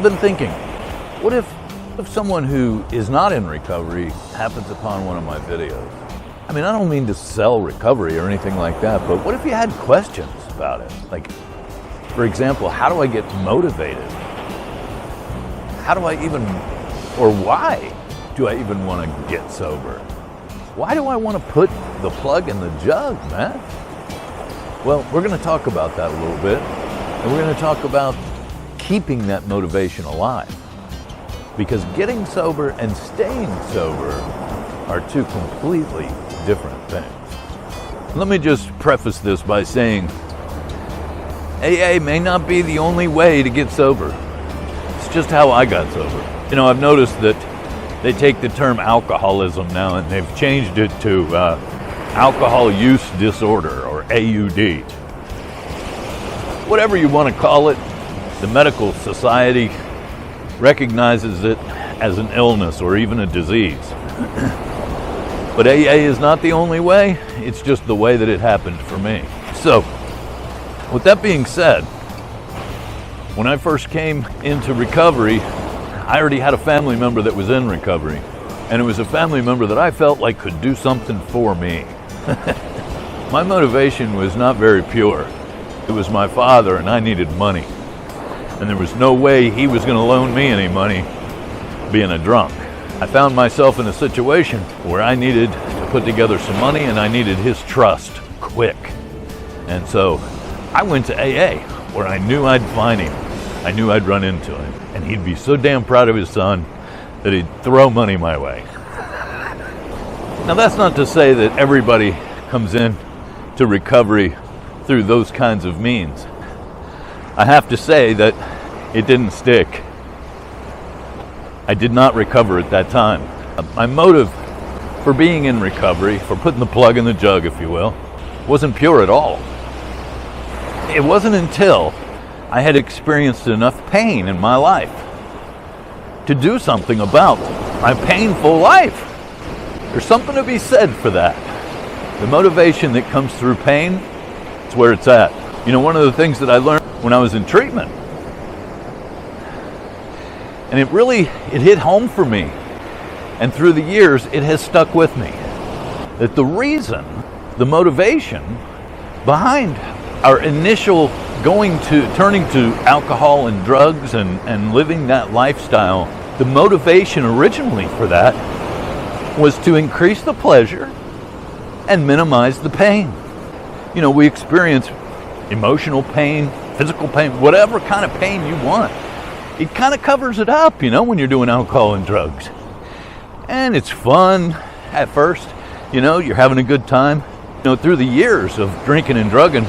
been thinking, what if someone who is not in recovery happens upon one of my videos? I mean, I don't mean to sell recovery or anything like that, but what if you had questions about it? Like, for example, how do I get motivated? How do I even, or why do I even want to get sober? Why do I want to put the plug in the jug, man? Well, we're going to talk about that a little bit, and we're going to talk about keeping that motivation alive. Because getting sober and staying sober are two completely different things. Let me just preface this by saying AA may not be the only way to get sober. It's just how I got sober. You know, I've noticed that they take the term alcoholism now and they've changed it to alcohol use disorder, or AUD. Whatever you want to call it, the medical society recognizes it as an illness or even a disease. But AA is not the only way, it's just the way that it happened for me. So, with that being said, when I first came into recovery, I already had a family member that was in recovery, and it was a family member that I felt like could do something for me. My motivation was not very pure. It was my father, and I needed money. And there was no way he was going to loan me any money being a drunk. I found myself in a situation where I needed to put together some money, and I needed his trust quick. And so I went to AA, where I knew I'd find him. I knew I'd run into him, and he'd be so damn proud of his son that he'd throw money my way. Now, that's not to say that everybody comes in to recovery through those kinds of means. I have to say that it didn't stick. I did not recover at that time. My motive for being in recovery, for putting the plug in the jug, if you will, wasn't pure at all. It wasn't until I had experienced enough pain in my life to do something about my painful life. There's something to be said for that. The motivation that comes through pain, it's where it's at. You know, one of the things that I learned when I was in treatment, and it hit home for me, and through the years it has stuck with me, that the reason, the motivation behind our initial turning to alcohol and drugs and living that lifestyle, the motivation originally for that was to increase the pleasure and minimize the pain. You know, we experience emotional pain, physical pain, whatever kind of pain you want. It kind of covers it up, you know, when you're doing alcohol and drugs. And it's fun at first, you know, you're having a good time. You know, through the years of drinking and drugging,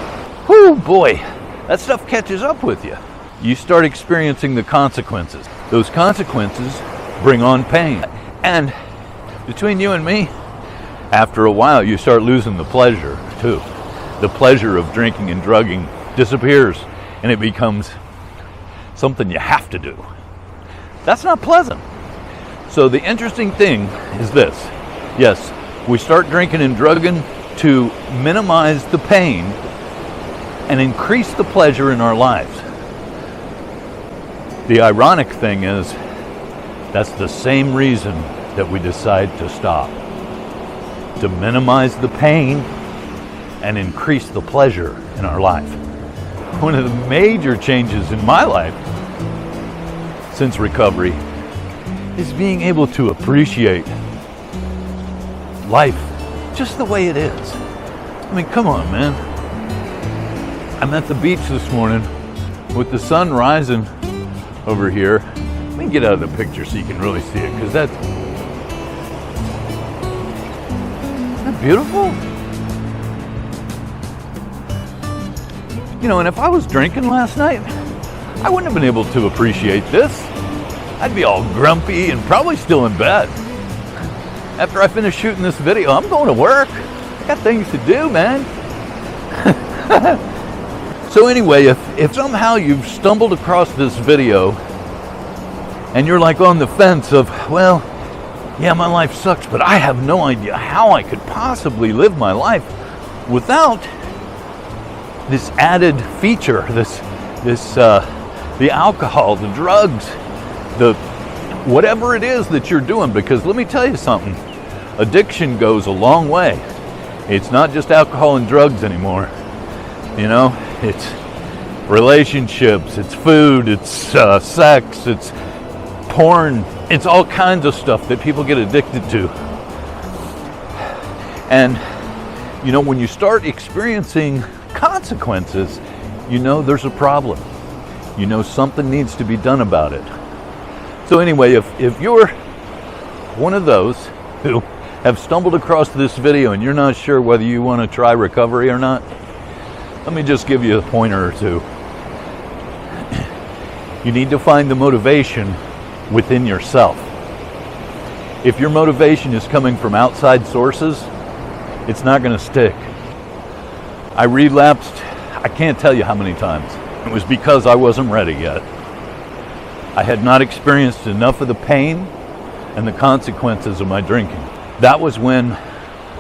whoo boy, that stuff catches up with you. You start experiencing the consequences. Those consequences bring on pain. And between you and me, after a while you start losing the pleasure too. The pleasure of drinking and drugging disappears, and it becomes something you have to do. That's not pleasant. So the interesting thing is this. Yes, we start drinking and drugging to minimize the pain and increase the pleasure in our lives. The ironic thing is, that's the same reason that we decide to stop. To minimize the pain and increase the pleasure in our life. One of the major changes in my life since recovery is being able to appreciate life just the way it is. I mean, come on, man. I'm at the beach this morning with the sun rising over here. Let me get out of the picture so you can really see it, because isn't that beautiful? You know, and if I was drinking last night, I wouldn't have been able to appreciate this. I'd be all grumpy and probably still in bed. After I finish shooting this video, I'm going to work. I got things to do, man. So anyway, if somehow you've stumbled across this video and you're like on the fence of, well, yeah, my life sucks, but I have no idea how I could possibly live my life without this added feature, the alcohol, the drugs, whatever it is that you're doing, because let me tell you something, addiction goes a long way. It's not just alcohol and drugs anymore. You know, it's relationships, it's food, it's sex, it's porn, it's all kinds of stuff that people get addicted to. And, you know, when you start experiencing consequences, you know there's a problem. You know something needs to be done about it. So anyway, if you're one of those who have stumbled across this video and you're not sure whether you want to try recovery or not, let me just give you a pointer or two. You need to find the motivation within yourself. If your motivation is coming from outside sources, it's not going to stick. I relapsed, I can't tell you how many times. It was because I wasn't ready yet. I had not experienced enough of the pain and the consequences of my drinking. That was when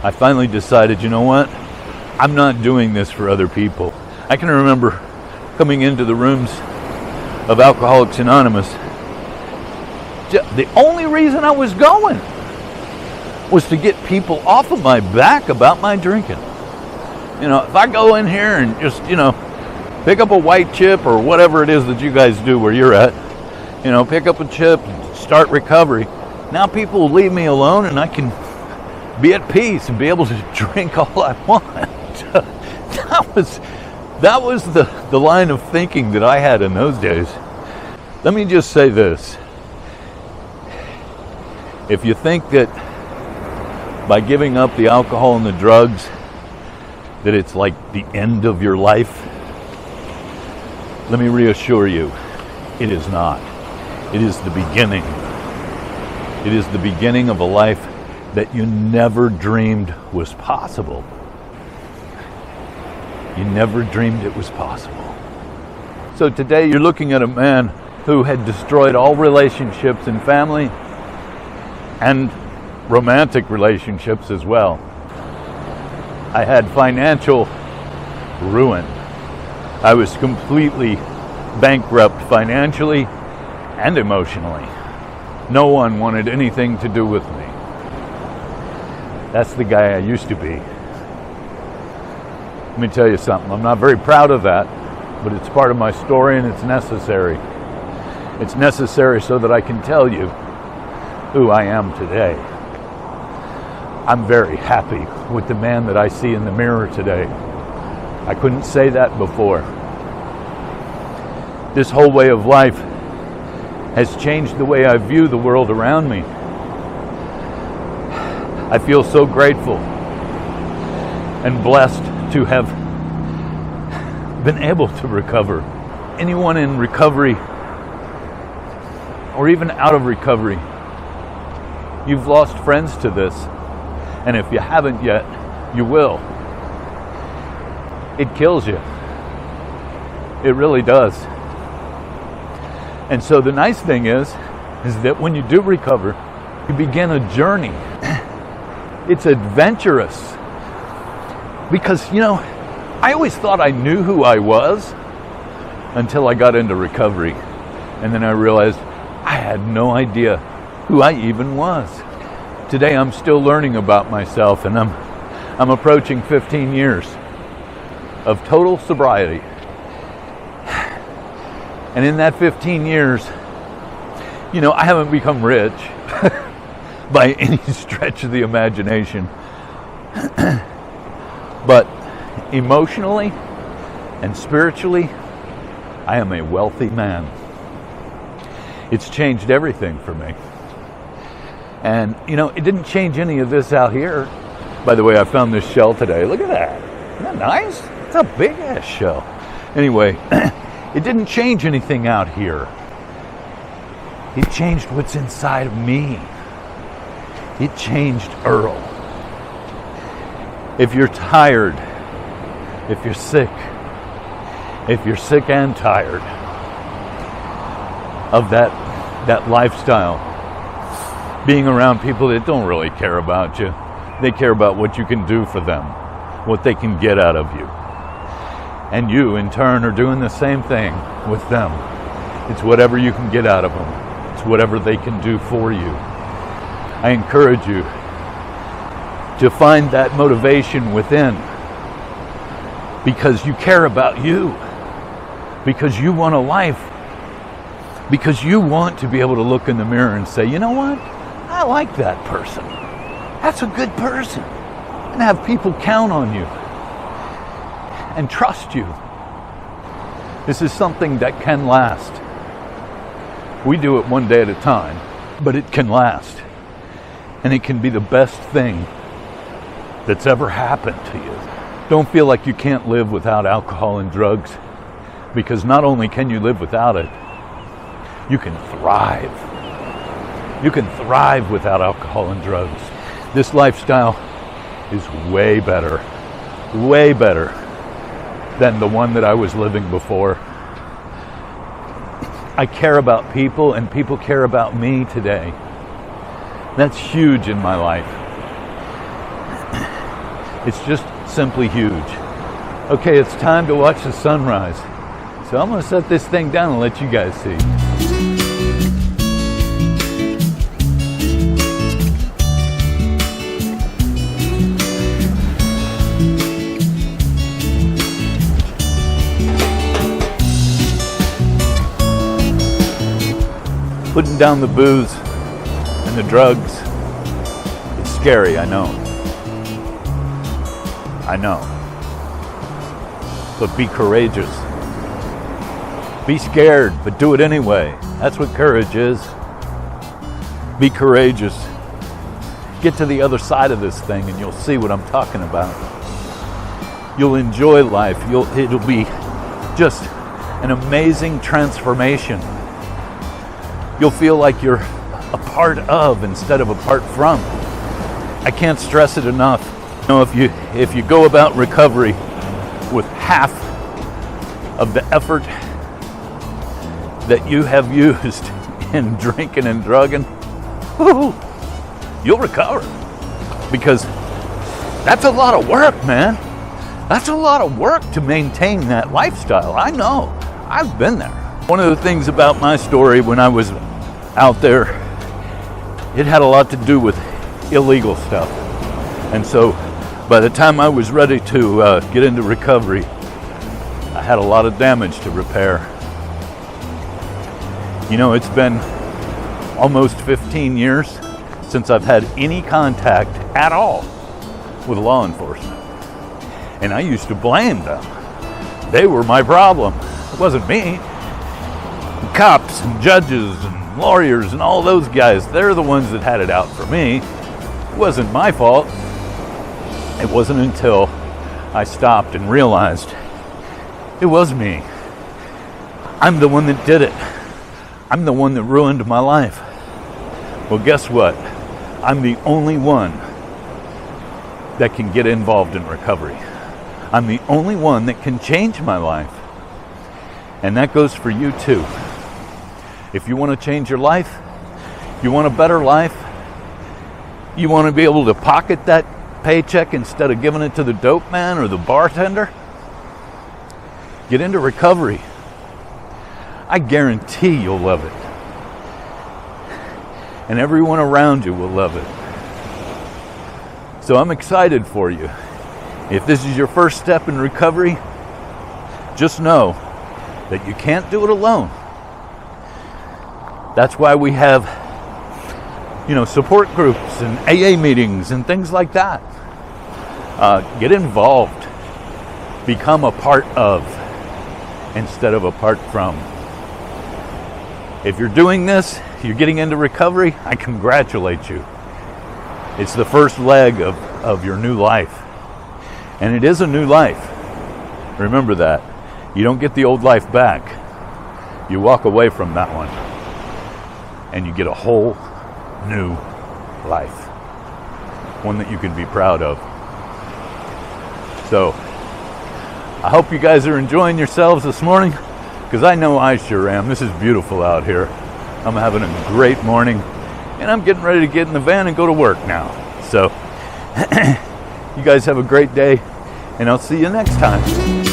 I finally decided, you know what? I'm not doing this for other people. I can remember coming into the rooms of Alcoholics Anonymous. The only reason I was going was to get people off of my back about my drinking. You know, if I go in here and just, you know, pick up a white chip or whatever it is that you guys do where you're at, you know, pick up a chip, start recovery. Now people will leave me alone and I can be at peace and be able to drink all I want. That was the line of thinking that I had in those days. Let me just say this. If you think that by giving up the alcohol and the drugs that it's like the end of your life, let me reassure you, it is not. It is the beginning. It is the beginning of a life that you never dreamed was possible. You never dreamed it was possible. So today you're looking at a man who had destroyed all relationships in family and romantic relationships as well. I had financial ruin. I was completely bankrupt financially and emotionally. No one wanted anything to do with me. That's the guy I used to be. Let me tell you something. I'm not very proud of that, but it's part of my story and it's necessary. It's necessary so that I can tell you who I am today. I'm very happy with the man that I see in the mirror today. I couldn't say that before. This whole way of life has changed the way I view the world around me. I feel so grateful and blessed to have been able to recover. Anyone in recovery or even out of recovery, you've lost friends to this. And if you haven't yet, you will. It kills you. It really does. And so the nice thing is that when you do recover, you begin a journey. It's adventurous. Because, you know, I always thought I knew who I was until I got into recovery. And then I realized I had no idea who I even was. Today I'm still learning about myself, and I'm approaching 15 years of total sobriety. And in that 15 years, you know, I haven't become rich by any stretch of the imagination. But emotionally and spiritually, I am a wealthy man. It's changed everything for me. And, you know, it didn't change any of this out here. By the way, I found this shell today. Look at that. Isn't that nice? It's a big-ass shell. Anyway, it didn't change anything out here. It changed what's inside of me. It changed Earl. If you're tired, if you're sick and tired of that lifestyle, being around people that don't really care about you, they care about what you can do for them, what they can get out of you. And you, in turn, are doing the same thing with them. It's whatever you can get out of them. It's whatever they can do for you. I encourage you to find that motivation within, because you care about you, because you want a life, because you want to be able to look in the mirror and say, you know what? I like that person. That's a good person. And have people count on you and trust you. This is something that can last. We do it one day at a time, but it can last. And it can be the best thing that's ever happened to you. Don't feel like you can't live without alcohol and drugs, because not only can you live without it, you can thrive. You can thrive without alcohol and drugs. This lifestyle is way better than the one that I was living before. I care about people, and people care about me today. That's huge in my life. It's just simply huge. Okay, it's time to watch the sunrise. So I'm going to set this thing down and let you guys see. Putting down the booze and the drugs, it's scary, I know. But be courageous. Be scared, but do it anyway. That's what courage is. Be courageous. Get to the other side of this thing and you'll see what I'm talking about. You'll enjoy life. It'll be just an amazing transformation. You'll feel like you're a part of instead of apart from. I can't stress it enough. You know, if you go about recovery with half of the effort that you have used in drinking and drugging, you'll recover. Because that's a lot of work, man. That's a lot of work to maintain that lifestyle. I know. I've been there. One of the things about my story when I was out there, it had a lot to do with illegal stuff. And so by the time I was ready to get into recovery, I had a lot of damage to repair. You know, it's been almost 15 years since I've had any contact at all with law enforcement. And I used to blame them. They were my problem. It wasn't me. Cops and judges and lawyers and all those guys, they're the ones that had it out for me. It wasn't my fault. It wasn't until I stopped and realized it was me. I'm the one that did it. I'm the one that ruined my life. Well, guess what? I'm the only one that can get involved in recovery. I'm the only one that can change my life. And that goes for you too. If you want to change your life, you want a better life, you want to be able to pocket that paycheck instead of giving it to the dope man or the bartender, get into recovery. I guarantee you'll love it. And everyone around you will love it. So I'm excited for you. If this is your first step in recovery, just know that you can't do it alone. That's why we have, support groups and AA meetings and things like that. Get involved. Become a part of instead of apart from. If you're doing this, you're getting into recovery, I congratulate you. It's the first leg of your new life. And it is a new life. Remember that. You don't get the old life back. You walk away from that one. And you get a whole new life. One that you can be proud of. So, I hope you guys are enjoying yourselves this morning, because I know I sure am. This is beautiful out here. I'm having a great morning, and I'm getting ready to get in the van and go to work now. So, you guys have a great day, and I'll see you next time.